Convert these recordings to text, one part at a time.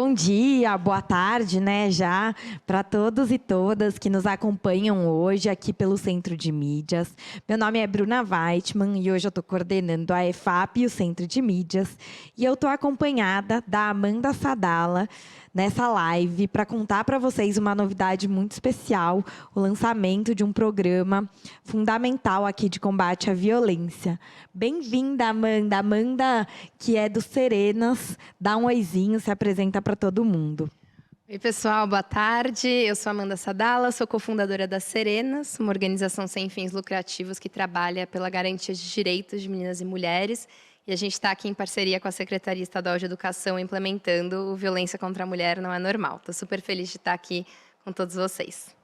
Bom dia, boa tarde, né, já, para todos e todas que nos acompanham hoje aqui pelo Centro de Mídias. Meu nome é Bruna Weitman e hoje eu estou coordenando a EFAP e o Centro de Mídias. E eu estou acompanhada da Amanda Sadala nessa live para contar para vocês uma novidade muito especial, o lançamento de um programa fundamental aqui de combate à violência. Bem-vinda, Amanda. Amanda, que é do Serenas, dá um oizinho, se apresenta para todo mundo. Oi, pessoal, boa tarde. Eu sou Amanda Sadala, sou cofundadora da Serenas, uma organização sem fins lucrativos que trabalha pela garantia de direitos de meninas e mulheres. E a gente está aqui em parceria com a Secretaria Estadual de Educação, implementando o Violência contra a Mulher Não é Normal. Estou super feliz de estar aqui com todos vocês.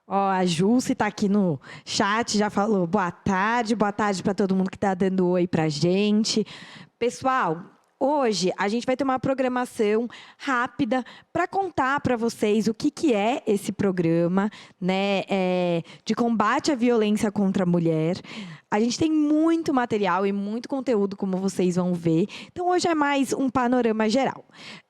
A Jússi está aqui no chat, já falou boa tarde para todo mundo que está dando oi para a gente. Pessoal, hoje a gente vai ter uma programação rápida para contar para vocês o que é esse programa, né, de combate à violência contra a mulher. A gente tem muito material e muito conteúdo, como vocês vão ver. Então, hoje é mais um panorama geral.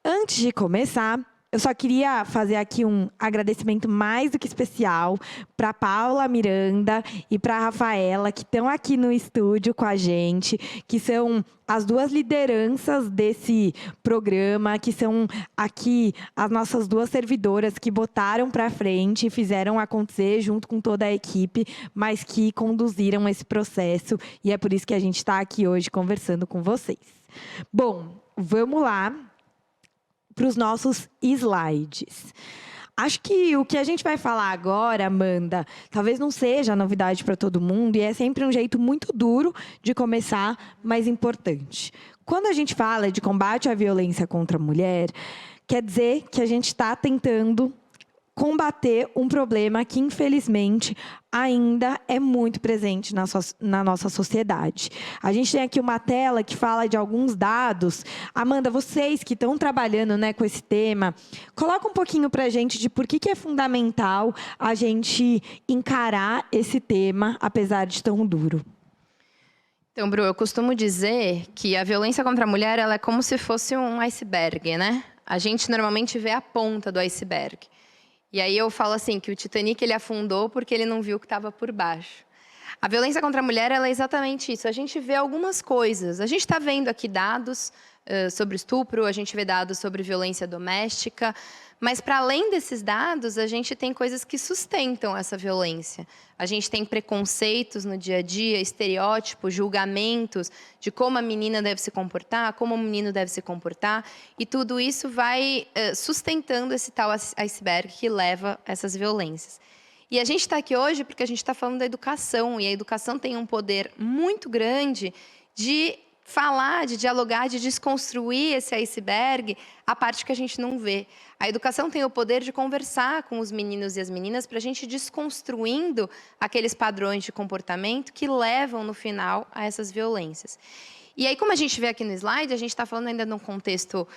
Antes de começar, eu só queria fazer aqui um agradecimento mais do que especial para Paula Miranda e para a Rafaela, que estão aqui no estúdio com a gente, que são as duas lideranças desse programa, que são aqui as nossas duas servidoras que botaram para frente e fizeram acontecer junto com toda a equipe, mas que conduziram esse processo. E é por isso que a gente está aqui hoje conversando com vocês. Bom, vamos lá para os nossos slides. Acho que o que a gente vai falar agora, Amanda, talvez não seja novidade para todo mundo, e é sempre um jeito muito duro de começar, mas importante. Quando a gente fala de combate à violência contra a mulher, quer dizer que a gente está tentando combater um problema que, infelizmente, ainda é muito presente na nossa sociedade. A gente tem aqui uma tela que fala de alguns dados. Amanda, vocês que estão trabalhando, né, com esse tema, coloca um pouquinho para a gente de por que é fundamental a gente encarar esse tema, apesar de tão duro. Então, Bru, eu costumo dizer que a violência contra a mulher ela é como se fosse um iceberg, né? A gente normalmente vê a ponta do iceberg. E aí eu falo assim, que o Titanic ele afundou porque ele não viu o que estava por baixo. A violência contra a mulher ela é exatamente isso. A gente vê algumas coisas. A gente está vendo aqui dados sobre estupro, a gente vê dados sobre violência doméstica, mas para além desses dados, a gente tem coisas que sustentam essa violência. A gente tem preconceitos no dia a dia, estereótipos, julgamentos de como a menina deve se comportar, como o menino deve se comportar, e tudo isso vai sustentando esse tal iceberg que leva a essas violências. E a gente está aqui hoje porque a gente está falando da educação, e a educação tem um poder muito grande de falar, de dialogar, de desconstruir esse iceberg, a parte que a gente não vê. A educação tem o poder de conversar com os meninos e as meninas para a gente desconstruindo aqueles padrões de comportamento que levam, no final, a essas violências. E aí, como a gente vê aqui no slide, a gente está falando ainda num contexto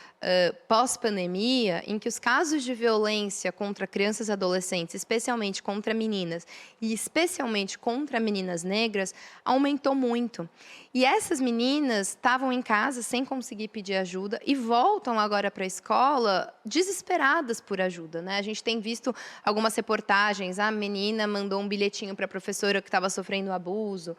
pós-pandemia, em que os casos de violência contra crianças e adolescentes, especialmente contra meninas, e especialmente contra meninas negras, aumentou muito. E essas meninas estavam em casa sem conseguir pedir ajuda e voltam agora para a escola desesperadas por ajuda, né? A gente tem visto algumas reportagens, a menina mandou um bilhetinho para a professora que estava sofrendo abuso.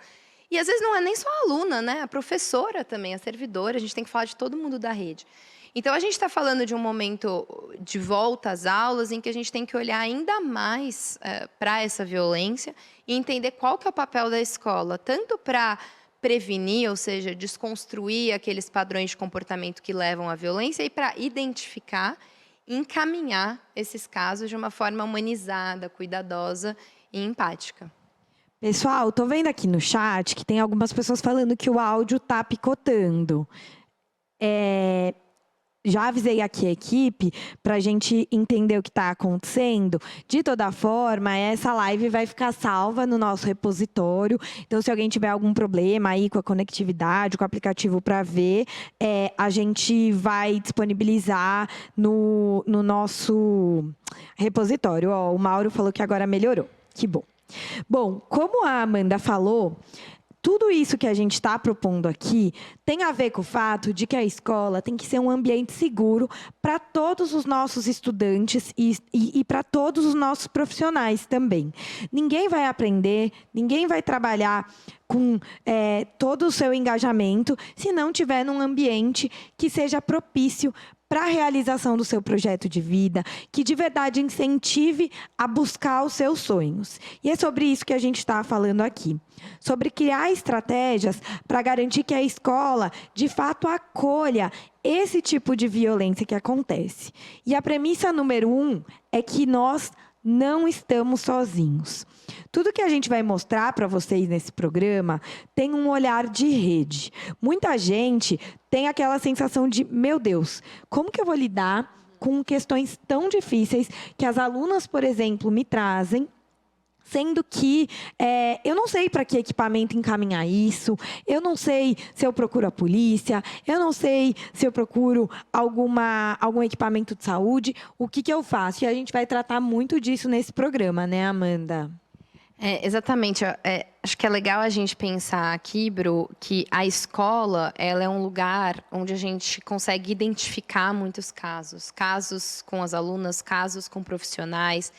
E às vezes não é nem só a aluna, né? A professora também, a servidora, a gente tem que falar de todo mundo da rede. Então, a gente está falando de um momento de volta às aulas em que a gente tem que olhar ainda mais para essa violência e entender qual que é o papel da escola, tanto para prevenir, ou seja, desconstruir aqueles padrões de comportamento que levam à violência e para identificar e encaminhar esses casos de uma forma humanizada, cuidadosa e empática. Pessoal, estou vendo aqui no chat que tem algumas pessoas falando que o áudio está picotando. Já avisei aqui a equipe para a gente entender o que está acontecendo. De toda forma, essa live vai ficar salva no nosso repositório. Então, se alguém tiver algum problema aí com a conectividade, com o aplicativo para ver, a gente vai disponibilizar no nosso repositório. O Mauro falou que agora melhorou. Que bom. Bom, como a Amanda falou, tudo isso que a gente está propondo aqui tem a ver com o fato de que a escola tem que ser um ambiente seguro para todos os nossos estudantes e para todos os nossos profissionais também. Ninguém vai aprender, ninguém vai trabalhar com todo o seu engajamento se não tiver num ambiente que seja propício para a realização do seu projeto de vida, que de verdade incentive a buscar os seus sonhos. E é sobre isso que a gente está falando aqui. Sobre criar estratégias para garantir que a escola, de fato, acolha esse tipo de violência que acontece. E a premissa número 1 é que nós não estamos sozinhos. Tudo que a gente vai mostrar para vocês nesse programa tem um olhar de rede. Muita gente tem aquela sensação de, meu Deus, como que eu vou lidar com questões tão difíceis que as alunas, por exemplo, me trazem, sendo que eu não sei para que equipamento encaminhar isso, eu não sei se eu procuro a polícia, eu não sei se eu procuro algum equipamento de saúde, o que eu faço? E a gente vai tratar muito disso nesse programa, né, Amanda? Exatamente. Acho que é legal a gente pensar aqui, Bru, que a escola ela é um lugar onde a gente consegue identificar muitos casos. Casos com as alunas, casos com profissionais.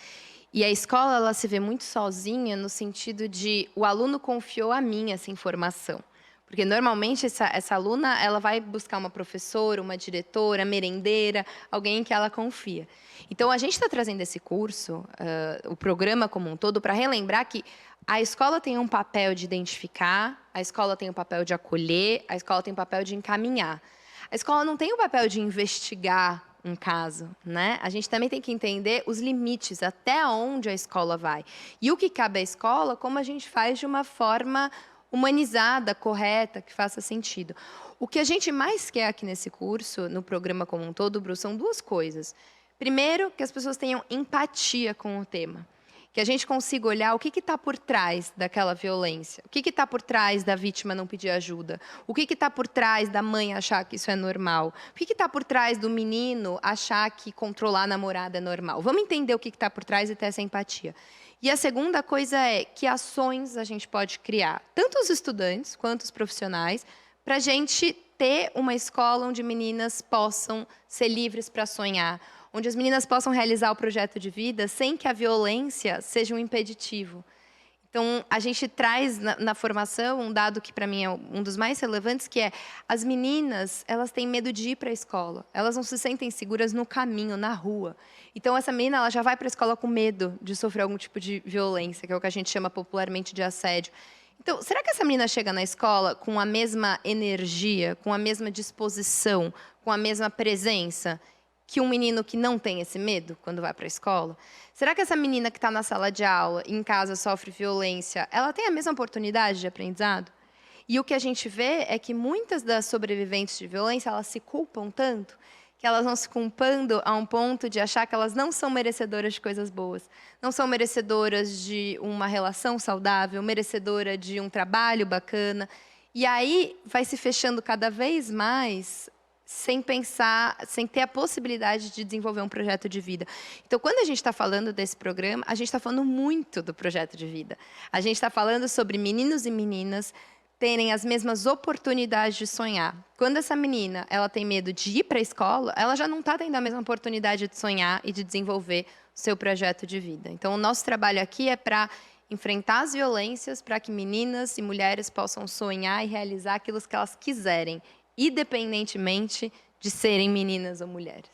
E a escola ela se vê muito sozinha no sentido de o aluno confiou a mim essa informação. Porque, normalmente, essa aluna ela vai buscar uma professora, uma diretora, merendeira, alguém em que ela confia. Então, a gente está trazendo esse curso, o programa como um todo, para relembrar que a escola tem um papel de identificar, a escola tem um papel de acolher, a escola tem um papel de encaminhar. A escola não tem o papel de investigar um caso, né? A gente também tem que entender os limites, até onde a escola vai. E o que cabe à escola, como a gente faz de uma forma humanizada, correta, que faça sentido. O que a gente mais quer aqui nesse curso, no programa como um todo, Bru, são duas coisas. Primeiro, que as pessoas tenham empatia com o tema. Que a gente consiga olhar o que está por trás daquela violência. O que está por trás da vítima não pedir ajuda. O que está por trás da mãe achar que isso é normal. O que está por trás do menino achar que controlar a namorada é normal. Vamos entender o que está por trás e ter essa empatia. E a segunda coisa é que ações a gente pode criar, tanto os estudantes quanto os profissionais, para a gente ter uma escola onde meninas possam ser livres para sonhar, onde as meninas possam realizar o projeto de vida sem que a violência seja um impeditivo. Então, a gente traz na formação um dado que, para mim, é um dos mais relevantes, que é as meninas, elas têm medo de ir para a escola. Elas não se sentem seguras no caminho, na rua. Então, essa menina ela já vai para a escola com medo de sofrer algum tipo de violência, que é o que a gente chama popularmente de assédio. Então, será que essa menina chega na escola com a mesma energia, com a mesma disposição, com a mesma presença que um menino que não tem esse medo quando vai para a escola? Será que essa menina que está na sala de aula e em casa sofre violência, ela tem a mesma oportunidade de aprendizado? E o que a gente vê é que muitas das sobreviventes de violência, elas se culpam tanto, que elas vão se culpando a um ponto de achar que elas não são merecedoras de coisas boas, não são merecedoras de uma relação saudável, merecedora de um trabalho bacana. E aí vai se fechando cada vez mais sem pensar, sem ter a possibilidade de desenvolver um projeto de vida. Então, quando a gente está falando desse programa, a gente está falando muito do projeto de vida. A gente está falando sobre meninos e meninas terem as mesmas oportunidades de sonhar. Quando essa menina ela tem medo de ir para a escola, ela já não está tendo a mesma oportunidade de sonhar e de desenvolver o seu projeto de vida. Então, o nosso trabalho aqui é para enfrentar as violências, para que meninas e mulheres possam sonhar e realizar aquilo que elas quiserem, independentemente de serem meninas ou mulheres.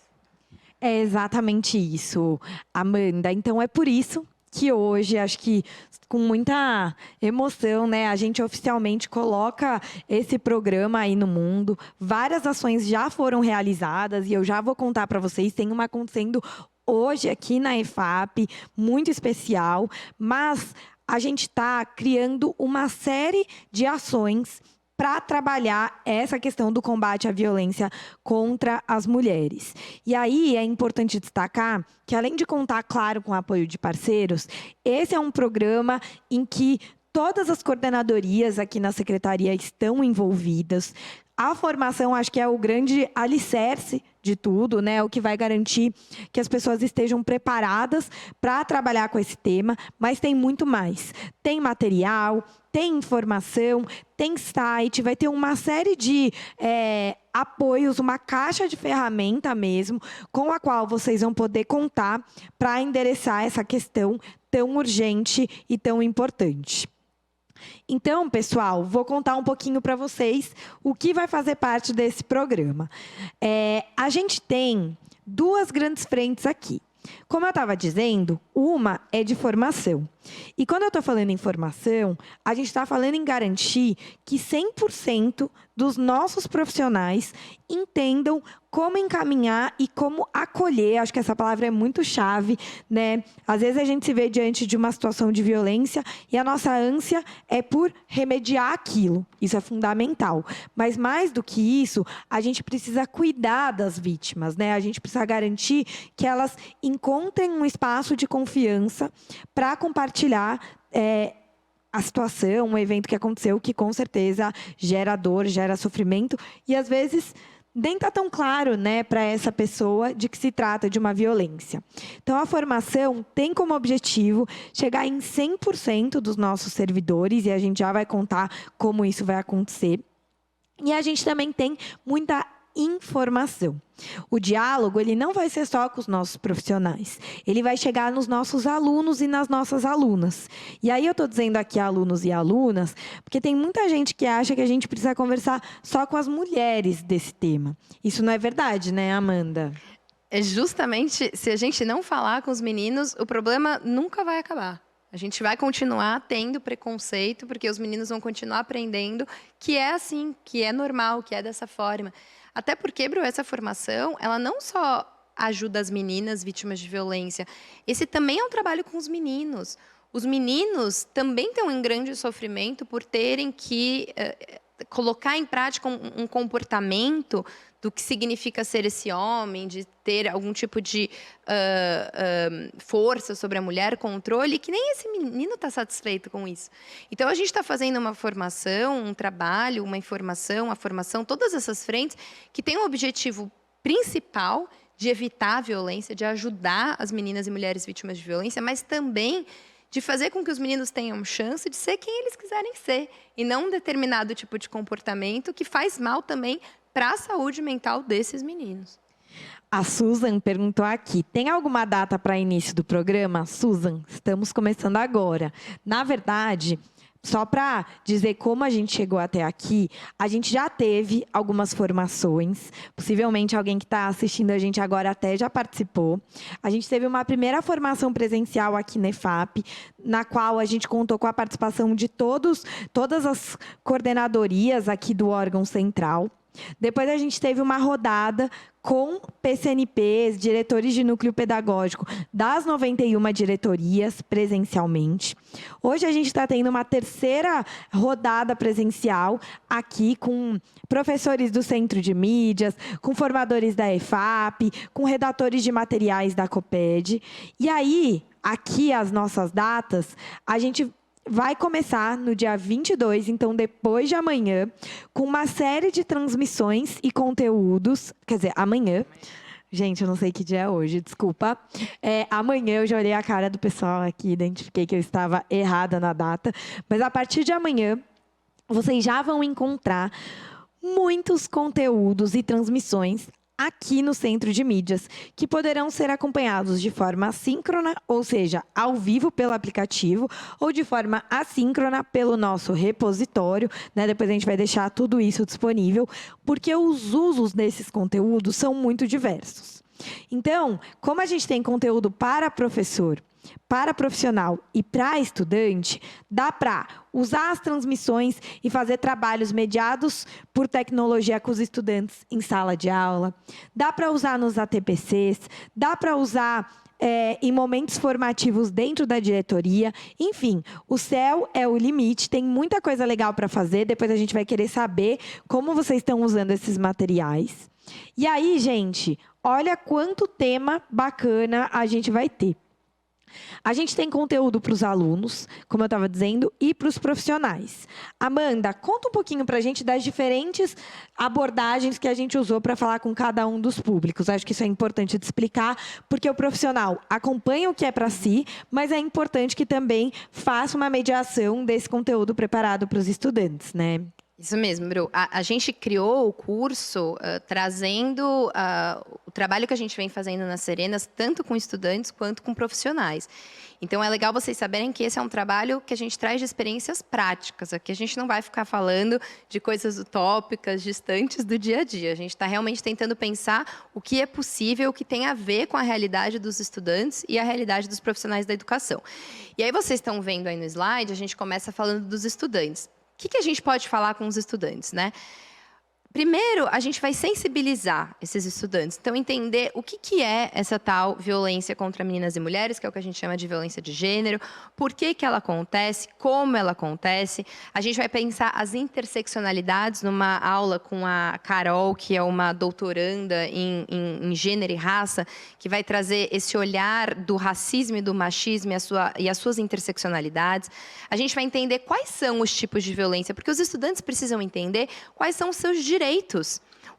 É exatamente isso, Amanda. Então, é por isso que hoje, acho que com muita emoção, né, a gente oficialmente coloca esse programa aí no mundo. Várias ações já foram realizadas e eu já vou contar para vocês. Tem uma acontecendo hoje aqui na EFAP, muito especial, mas a gente está criando uma série de ações para trabalhar essa questão do combate à violência contra as mulheres. E aí é importante destacar que, além de contar, claro, com o apoio de parceiros, esse é um programa em que todas as coordenadorias aqui na secretaria estão envolvidas. A formação, acho que é o grande alicerce de tudo, né? O que vai garantir que as pessoas estejam preparadas para trabalhar com esse tema, mas tem muito mais. Tem material, tem informação, tem site, vai ter uma série de apoios, uma caixa de ferramenta mesmo, com a qual vocês vão poder contar para endereçar essa questão tão urgente e tão importante. Então, pessoal, vou contar um pouquinho para vocês o que vai fazer parte desse programa. A gente tem duas grandes frentes aqui. Como eu estava dizendo, uma é de formação. E quando eu estou falando em formação, a gente está falando em garantir que 100% dos nossos profissionais entendam como encaminhar e como acolher. Acho que essa palavra é muito chave, né? Às vezes a gente se vê diante de uma situação de violência e a nossa ânsia é por remediar aquilo. Isso é fundamental. Mas mais do que isso, a gente precisa cuidar das vítimas, né? A gente precisa garantir que elas encontrem um espaço de confiança para compartilhar a situação, um evento que aconteceu, que com certeza gera dor, gera sofrimento, e às vezes nem está tão claro, né, para essa pessoa de que se trata de uma violência. Então, a formação tem como objetivo chegar em 100% dos nossos servidores, e a gente já vai contar como isso vai acontecer. E a gente também tem muita informação. O diálogo, ele não vai ser só com os nossos profissionais. Ele vai chegar nos nossos alunos e nas nossas alunas. E aí eu estou dizendo aqui alunos e alunas, porque tem muita gente que acha que a gente precisa conversar só com as mulheres desse tema. Isso não é verdade, né, Amanda? É justamente, se a gente não falar com os meninos, o problema nunca vai acabar. A gente vai continuar tendo preconceito, porque os meninos vão continuar aprendendo que é assim, que é normal, que é dessa forma. Até porque, Bru, essa formação, ela não só ajuda as meninas vítimas de violência, esse também é um trabalho com os meninos. Os meninos também têm um grande sofrimento por terem que colocar em prática um comportamento do que significa ser esse homem, de ter algum tipo de força sobre a mulher, controle, que nem esse menino está satisfeito com isso. Então, a gente está fazendo uma formação, um trabalho, uma informação, a formação, todas essas frentes, que tem um objetivo principal de evitar a violência, de ajudar as meninas e mulheres vítimas de violência, mas também de fazer com que os meninos tenham chance de ser quem eles quiserem ser, e não um determinado tipo de comportamento que faz mal também para a saúde mental desses meninos. A Susan perguntou aqui, tem alguma data para início do programa? Susan, estamos começando agora. Na verdade, só para dizer como a gente chegou até aqui, a gente já teve algumas formações, possivelmente alguém que está assistindo a gente agora até já participou. A gente teve uma primeira formação presencial aqui na EFAP, na qual a gente contou com a participação de todas as coordenadorias aqui do órgão central. Depois a gente teve uma rodada com PCNPs, diretores de núcleo pedagógico das 91 diretorias presencialmente. Hoje a gente está tendo uma terceira rodada presencial aqui com professores do Centro de Mídias, com formadores da EFAP, com redatores de materiais da COPED. E aí, aqui as nossas datas, a gente vai começar no dia 22, então depois de amanhã, com uma série de transmissões e conteúdos. Quer dizer, amanhã. Gente, eu não sei que dia é hoje, desculpa. Amanhã eu já olhei a cara do pessoal aqui, identifiquei que eu estava errada na data. Mas a partir de amanhã, vocês já vão encontrar muitos conteúdos e transmissões aqui no Centro de Mídias, que poderão ser acompanhados de forma síncrona, ou seja, ao vivo pelo aplicativo, ou de forma assíncrona pelo nosso repositório, né? Depois a gente vai deixar tudo isso disponível, porque os usos desses conteúdos são muito diversos. Então, como a gente tem conteúdo para professor, para profissional e para estudante, dá para usar as transmissões e fazer trabalhos mediados por tecnologia com os estudantes em sala de aula, dá para usar nos ATPCs, dá para usar em momentos formativos dentro da diretoria. Enfim, o céu é o limite, tem muita coisa legal para fazer, depois a gente vai querer saber como vocês estão usando esses materiais. E aí, gente, olha quanto tema bacana a gente vai ter. A gente tem conteúdo para os alunos, como eu estava dizendo, e para os profissionais. Amanda, conta um pouquinho para a gente das diferentes abordagens que a gente usou para falar com cada um dos públicos. Acho que isso é importante de explicar, porque o profissional acompanha o que é para si, mas é importante que também faça uma mediação desse conteúdo preparado para os estudantes, né? Isso mesmo, Bru. A gente criou o curso trazendo o trabalho que a gente vem fazendo nas Serenas, tanto com estudantes quanto com profissionais. Então, é legal vocês saberem que esse é um trabalho que a gente traz de experiências práticas. Aqui a gente não vai ficar falando de coisas utópicas, distantes do dia a dia. A gente está realmente tentando pensar o que é possível, o que tem a ver com a realidade dos estudantes e a realidade dos profissionais da educação. E aí, vocês estão vendo aí no slide, a gente começa falando dos estudantes. O que a gente pode falar com os estudantes, né? Primeiro, a gente vai sensibilizar esses estudantes. Então, entender o que é essa tal violência contra meninas e mulheres, que é o que a gente chama de violência de gênero, por que ela acontece, como ela acontece. A gente vai pensar as interseccionalidades numa aula com a Carol, que é uma doutoranda em gênero e raça, que vai trazer esse olhar do racismo e do machismo e as suas interseccionalidades. A gente vai entender quais são os tipos de violência, porque os estudantes precisam entender quais são os seus direitos.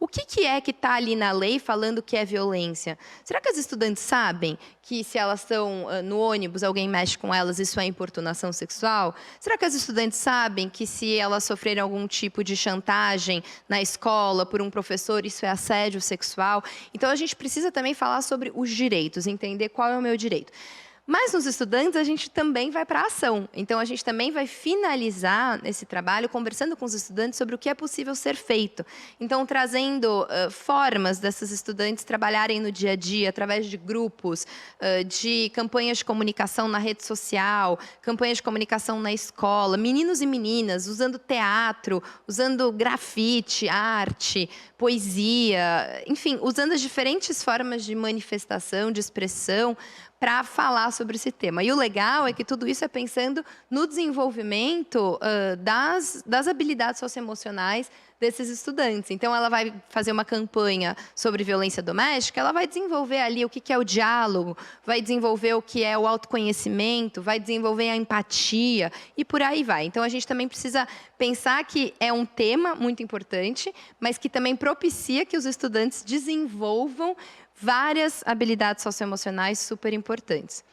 O que é que está ali na lei falando que é violência? Será que as estudantes sabem que se elas estão no ônibus, alguém mexe com elas, isso é importunação sexual? Será que as estudantes sabem que se elas sofrerem algum tipo de chantagem na escola por um professor, isso é assédio sexual? Então, a gente precisa também falar sobre os direitos, entender qual é o meu direito. Mas nos estudantes, a gente também vai para a ação. Então, a gente também vai finalizar esse trabalho conversando com os estudantes sobre o que é possível ser feito. Então, trazendo formas dessas estudantes trabalharem no dia a dia, através de grupos, de campanhas de comunicação na rede social, campanhas de comunicação na escola, meninos e meninas, usando teatro, usando grafite, arte, poesia, enfim, usando as diferentes formas de manifestação, de expressão, para falar sobre esse tema. E o legal é que tudo isso é pensando no desenvolvimento das habilidades socioemocionais desses estudantes. Então, ela vai fazer uma campanha sobre violência doméstica, ela vai desenvolver ali o que é o diálogo, vai desenvolver o que é o autoconhecimento, vai desenvolver a empatia e por aí vai. Então, a gente também precisa pensar que é um tema muito importante, mas que também propicia que os estudantes desenvolvam várias habilidades socioemocionais super importantes.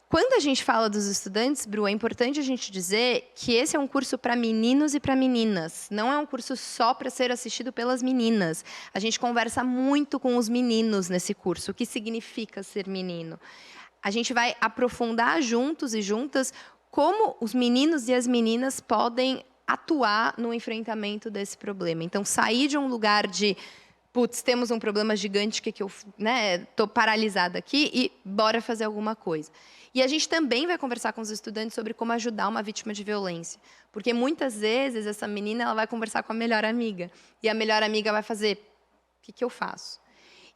Quando a gente fala dos estudantes, Bru, é importante a gente dizer que esse é um curso para meninos e para meninas. Não é um curso só para ser assistido pelas meninas. A gente conversa muito com os meninos nesse curso. O que significa ser menino? A gente vai aprofundar juntos e juntas como os meninos e as meninas podem atuar no enfrentamento desse problema. Então, sair de um lugar de putz, temos um problema gigante que eu estou paralisada aqui e bora fazer alguma coisa. E a gente também vai conversar com os estudantes sobre como ajudar uma vítima de violência. Porque muitas vezes essa menina ela vai conversar com a melhor amiga. E a melhor amiga vai fazer, o que eu faço?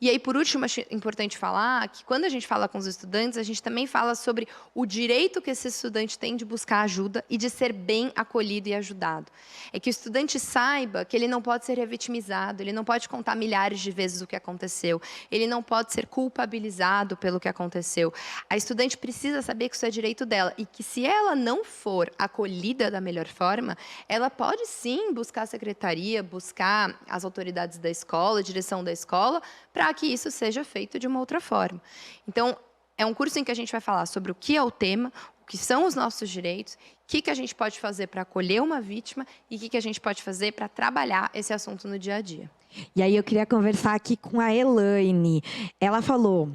E aí, por último, acho importante falar que quando a gente fala com os estudantes, a gente também fala sobre o direito que esse estudante tem de buscar ajuda e de ser bem acolhido e ajudado. É que o estudante saiba que ele não pode ser revitimizado, ele não pode contar milhares de vezes o que aconteceu, ele não pode ser culpabilizado pelo que aconteceu. A estudante precisa saber que isso é direito dela e que se ela não for acolhida da melhor forma, ela pode sim buscar a secretaria, buscar as autoridades da escola, a direção da escola, para que isso seja feito de uma outra forma. Então, é um curso em que a gente vai falar sobre o que é o tema, o que são os nossos direitos, o que a gente pode fazer para acolher uma vítima e o que a gente pode fazer para trabalhar esse assunto no dia a dia. E aí eu queria conversar aqui com a Elaine. Ela falou...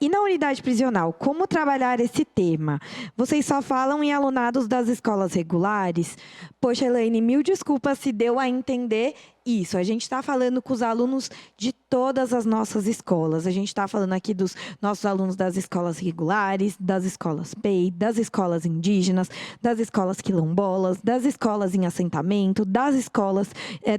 e na unidade prisional, como trabalhar esse tema? Vocês só falam em alunados das escolas regulares? Poxa, Elaine, mil desculpas se deu a entender isso. A gente está falando com os alunos de todas as nossas escolas. A gente está falando aqui dos nossos alunos das escolas regulares, das escolas PEI, das escolas indígenas, das escolas quilombolas, das escolas em assentamento, das escolas,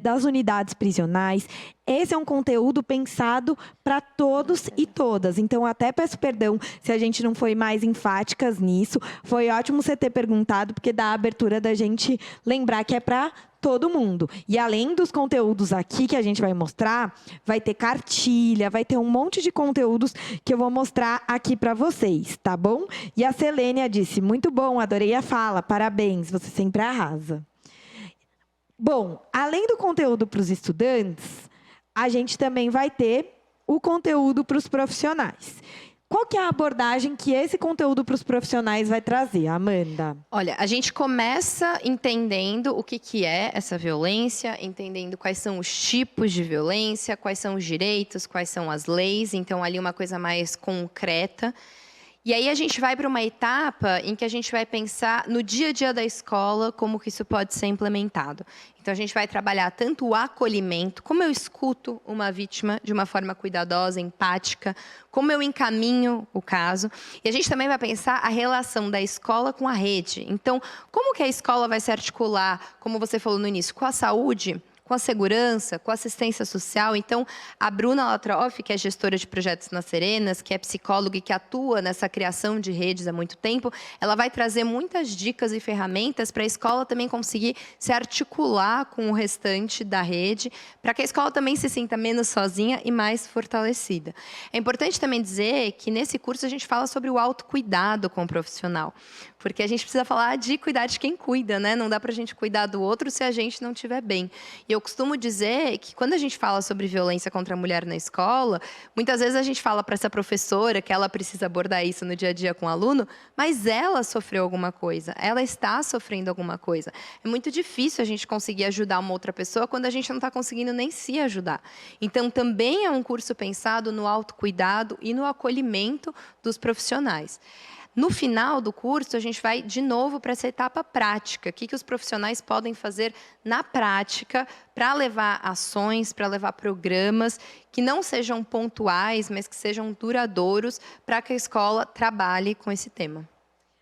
das unidades prisionais. Esse é um conteúdo pensado para todos e todas. Então, até peço perdão se a gente não foi mais enfáticas nisso. Foi ótimo você ter perguntado, porque dá a abertura da gente lembrar que é para todo mundo. E além dos conteúdos aqui que a gente vai mostrar, vai ter cartilha, vai ter um monte de conteúdos que eu vou mostrar aqui para vocês, tá bom? E a Selênia disse, muito bom, adorei a fala, parabéns, você sempre arrasa. Bom, além do conteúdo para os estudantes, a gente também vai ter o conteúdo para os profissionais. Qual que é a abordagem que esse conteúdo para os profissionais vai trazer, Amanda? Olha, a gente começa entendendo o que é essa violência, entendendo quais são os tipos de violência, quais são os direitos, quais são as leis. Então, ali uma coisa mais concreta. E aí a gente vai para uma etapa em que a gente vai pensar no dia a dia da escola, como que isso pode ser implementado. Então, a gente vai trabalhar tanto o acolhimento, como eu escuto uma vítima de uma forma cuidadosa, empática, como eu encaminho o caso. E a gente também vai pensar a relação da escola com a rede. Então, como que a escola vai se articular, como você falou no início, com a saúde, com a segurança, com a assistência social. Então, a Bruna Latroff, que é gestora de projetos na Serenas, que é psicóloga e que atua nessa criação de redes há muito tempo, ela vai trazer muitas dicas e ferramentas para a escola também conseguir se articular com o restante da rede, para que a escola também se sinta menos sozinha e mais fortalecida. É importante também dizer que nesse curso a gente fala sobre o autocuidado com o profissional, porque a gente precisa falar de cuidar de quem cuida, né? Não dá para a gente cuidar do outro se a gente não estiver bem. E eu costumo dizer que quando a gente fala sobre violência contra a mulher na escola, muitas vezes a gente fala para essa professora que ela precisa abordar isso no dia a dia com o aluno, mas ela sofreu alguma coisa, ela está sofrendo alguma coisa. É muito difícil a gente conseguir ajudar uma outra pessoa quando a gente não está conseguindo nem se ajudar. Então, também é um curso pensado no autocuidado e no acolhimento dos profissionais. No final do curso, a gente vai de novo para essa etapa prática. O que os profissionais podem fazer na prática para levar ações, para levar programas que não sejam pontuais, mas que sejam duradouros para que a escola trabalhe com esse tema.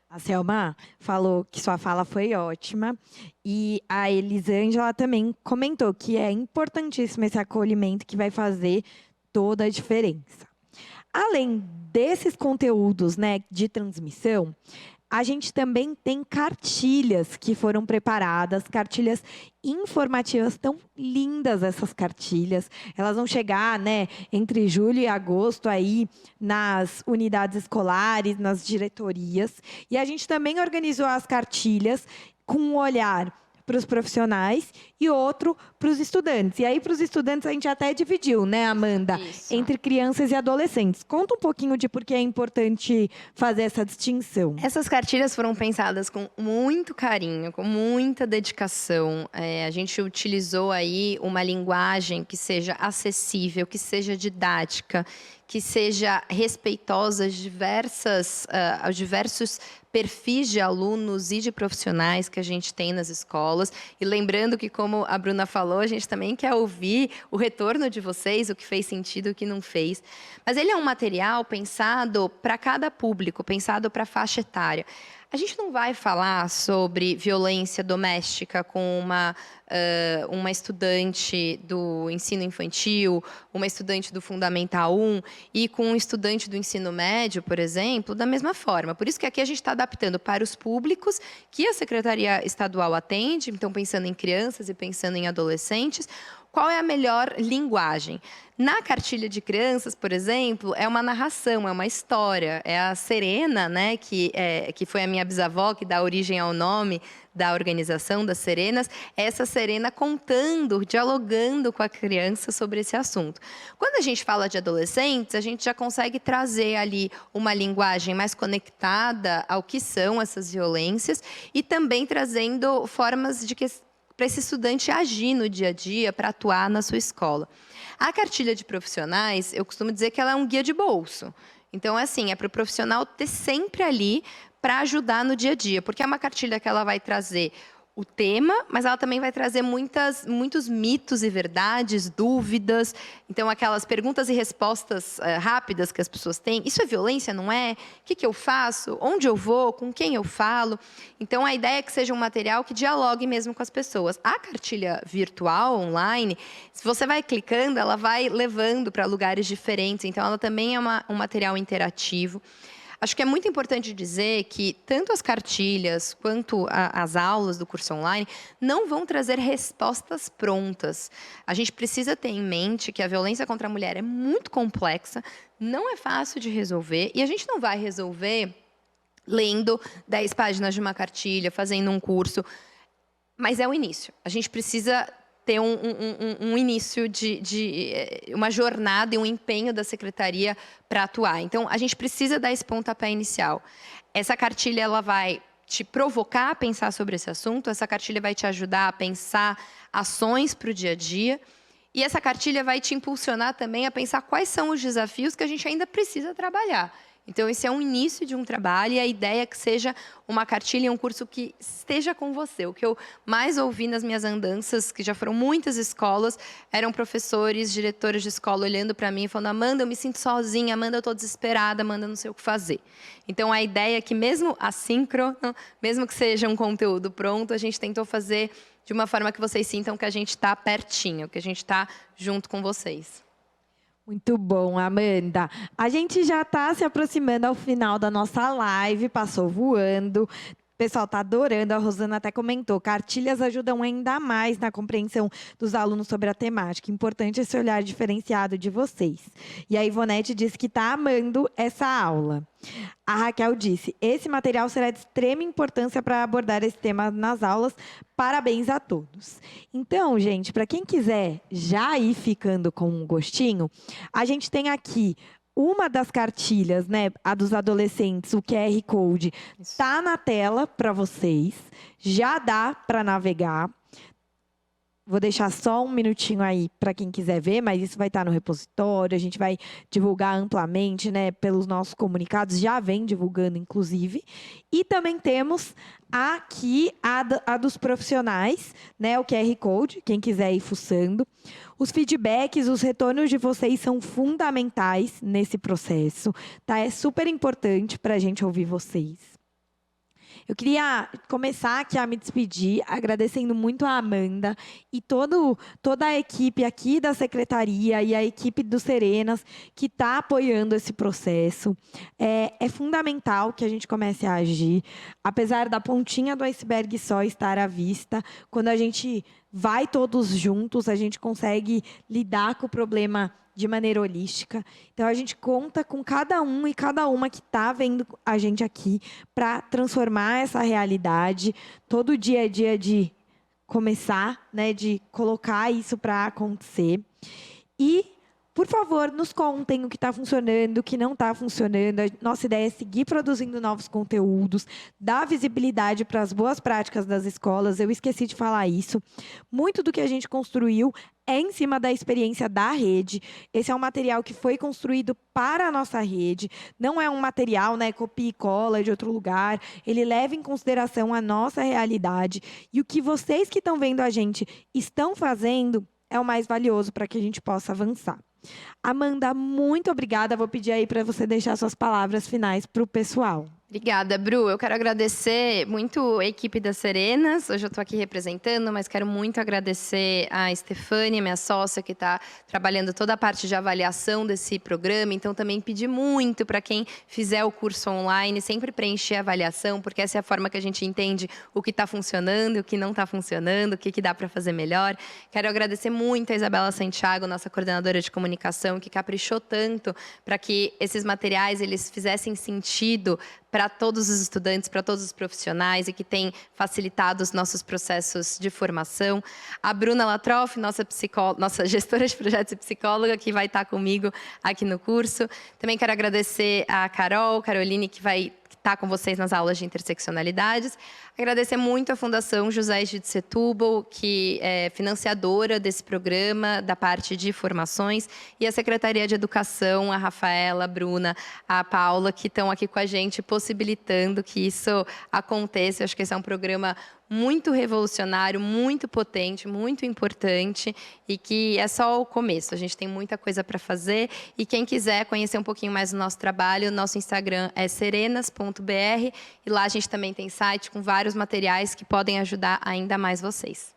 A Selma falou que sua fala foi ótima e a Elisângela também comentou que é importantíssimo esse acolhimento que vai fazer toda a diferença. Além desses conteúdos, né, de transmissão, a gente também tem cartilhas que foram preparadas, cartilhas informativas, tão lindas essas cartilhas. Elas vão chegar, né, entre julho e agosto aí nas unidades escolares, nas diretorias. E a gente também organizou as cartilhas com um olhar para os profissionais e outro para os estudantes. E aí, para os estudantes, a gente até dividiu, né, Amanda? Isso. Entre crianças e adolescentes. Conta um pouquinho de por que é importante fazer essa distinção. Essas cartilhas foram pensadas com muito carinho, com muita dedicação. A gente utilizou aí uma linguagem que seja acessível, que seja didática, que seja respeitosa aos diversos perfis de alunos e de profissionais que a gente tem nas escolas. E lembrando que, como a Bruna falou, a gente também quer ouvir o retorno de vocês, o que fez sentido, o que não fez. Mas ele é um material pensado para cada público, pensado para a faixa etária. A gente não vai falar sobre violência doméstica com uma estudante do ensino infantil, uma estudante do Fundamental 1 e com um estudante do ensino médio, por exemplo, da mesma forma. Por isso que aqui a gente está adaptando para os públicos que a Secretaria Estadual atende, então pensando em crianças e pensando em adolescentes, qual é a melhor linguagem? Na cartilha de crianças, por exemplo, é uma narração, é uma história. É a Serena, né, que foi a minha bisavó, que dá origem ao nome da organização das Serenas, essa Serena contando, dialogando com a criança sobre esse assunto. Quando a gente fala de adolescentes, a gente já consegue trazer ali uma linguagem mais conectada ao que são essas violências e também trazendo formas de que para esse estudante agir no dia a dia, para atuar na sua escola. A cartilha de profissionais, eu costumo dizer que ela é um guia de bolso. Então, assim, é para o profissional ter sempre ali para ajudar no dia a dia, porque é uma cartilha que ela vai trazer o tema, mas ela também vai trazer muitos mitos e verdades, dúvidas. Então, aquelas perguntas e respostas rápidas que as pessoas têm. Isso é violência, não é? O que eu faço? Onde eu vou? Com quem eu falo? Então, a ideia é que seja um material que dialogue mesmo com as pessoas. A cartilha virtual, online, se você vai clicando, ela vai levando para lugares diferentes. Então, ela também é um material interativo. Acho que é muito importante dizer que tanto as cartilhas quanto as aulas do curso online não vão trazer respostas prontas. A gente precisa ter em mente que a violência contra a mulher é muito complexa, não é fácil de resolver, e a gente não vai resolver lendo 10 páginas de uma cartilha, fazendo um curso, mas é o início. A gente precisa ter um início de uma jornada e um empenho da secretaria para atuar. Então, a gente precisa dar esse pontapé inicial. Essa cartilha ela vai te provocar a pensar sobre esse assunto, essa cartilha vai te ajudar a pensar ações para o dia a dia, e essa cartilha vai te impulsionar também a pensar quais são os desafios que a gente ainda precisa trabalhar. Então, esse é um início de um trabalho e a ideia é que seja uma cartilha e um curso que esteja com você. O que eu mais ouvi nas minhas andanças, que já foram muitas escolas, eram professores, diretores de escola olhando para mim e falando: Amanda, eu me sinto sozinha, Amanda, eu estou desesperada, Amanda, não sei o que fazer. Então, a ideia é que mesmo assíncrono, mesmo que seja um conteúdo pronto, a gente tentou fazer de uma forma que vocês sintam que a gente está pertinho, que a gente está junto com vocês. Muito bom, Amanda. A gente já está se aproximando ao final da nossa live, passou voando. O pessoal está adorando, a Rosana até comentou. Cartilhas ajudam ainda mais na compreensão dos alunos sobre a temática. Importante esse olhar diferenciado de vocês. E a Ivonete disse que está amando essa aula. A Raquel disse: esse material será de extrema importância para abordar esse tema nas aulas. Parabéns a todos. Então, gente, para quem quiser já ir ficando com um gostinho, a gente tem aqui uma das cartilhas, né, a dos adolescentes, o QR Code, está na tela para vocês. Já dá para navegar. Vou deixar só um minutinho aí para quem quiser ver, mas isso vai estar no repositório, a gente vai divulgar amplamente, né, pelos nossos comunicados, já vem divulgando, inclusive. E também temos aqui a dos profissionais, né, o QR Code, quem quiser ir fuçando. Os feedbacks, os retornos de vocês são fundamentais nesse processo, tá? É super importante para a gente ouvir vocês. Eu queria começar aqui a me despedir, agradecendo muito a Amanda e toda a equipe aqui da secretaria e a equipe do Serenas que está apoiando esse processo. É fundamental que a gente comece a agir, apesar da pontinha do iceberg só estar à vista. Quando a gente vai todos juntos, a gente consegue lidar com o problema de maneira holística. Então, a gente conta com cada um e cada uma que está vendo a gente aqui para transformar essa realidade. Todo dia é dia de começar, né, de colocar isso para acontecer. E, por favor, nos contem o que está funcionando, o que não está funcionando. A nossa ideia é seguir produzindo novos conteúdos, dar visibilidade para as boas práticas das escolas. Eu esqueci de falar isso. Muito do que a gente construiu é em cima da experiência da rede. Esse é um material que foi construído para a nossa rede. Não é um material, né, copia e cola de outro lugar. Ele leva em consideração a nossa realidade. E o que vocês que estão vendo a gente estão fazendo é o mais valioso para que a gente possa avançar. Amanda, muito obrigada. Vou pedir aí para você deixar suas palavras finais para o pessoal. Obrigada, Bru. Eu quero agradecer muito a equipe das Serenas. Hoje eu estou aqui representando, mas quero muito agradecer a Stefânia, minha sócia, que está trabalhando toda a parte de avaliação desse programa. Então, também pedir muito para quem fizer o curso online, sempre preencher a avaliação, porque essa é a forma que a gente entende o que está funcionando, o que não está funcionando, o que dá para fazer melhor. Quero agradecer muito a Isabela Santiago, nossa coordenadora de comunicação, que caprichou tanto para que esses materiais eles fizessem sentido para todos os estudantes, para todos os profissionais e que tem facilitado os nossos processos de formação. A Bruna Latroff, nossa gestora de projetos e psicóloga, que vai estar comigo aqui no curso. Também quero agradecer a Caroline, que vai estar com vocês nas aulas de interseccionalidades. Agradecer muito à Fundação José de Setúbal, que é financiadora desse programa, da parte de formações, e a Secretaria de Educação, a Rafaela, a Bruna, a Paula, que estão aqui com a gente, possibilitando que isso aconteça. Eu acho que esse é um programa muito revolucionário, muito potente, muito importante e que é só o começo. A gente tem muita coisa para fazer e quem quiser conhecer um pouquinho mais do nosso trabalho, nosso Instagram é serenas.br e lá a gente também tem site com vários materiais que podem ajudar ainda mais vocês.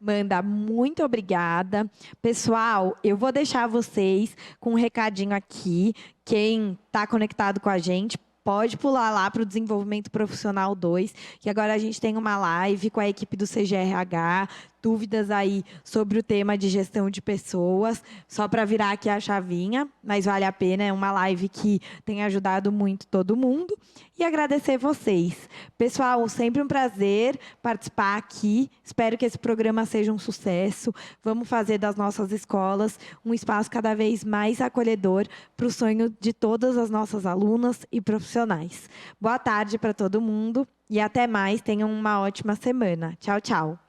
Amanda, muito obrigada. Pessoal, eu vou deixar vocês com um recadinho aqui. Quem está conectado com a gente, pode pular lá para o Desenvolvimento Profissional 2, que agora a gente tem uma live com a equipe do CGRH, dúvidas aí sobre o tema de gestão de pessoas, só para virar aqui a chavinha, mas vale a pena, é uma live que tem ajudado muito todo mundo. E agradecer vocês. Pessoal, sempre um prazer participar aqui, espero que esse programa seja um sucesso, vamos fazer das nossas escolas um espaço cada vez mais acolhedor para o sonho de todas as nossas alunas e profissionais. Boa tarde para todo mundo e até mais, tenham uma ótima semana. Tchau, tchau.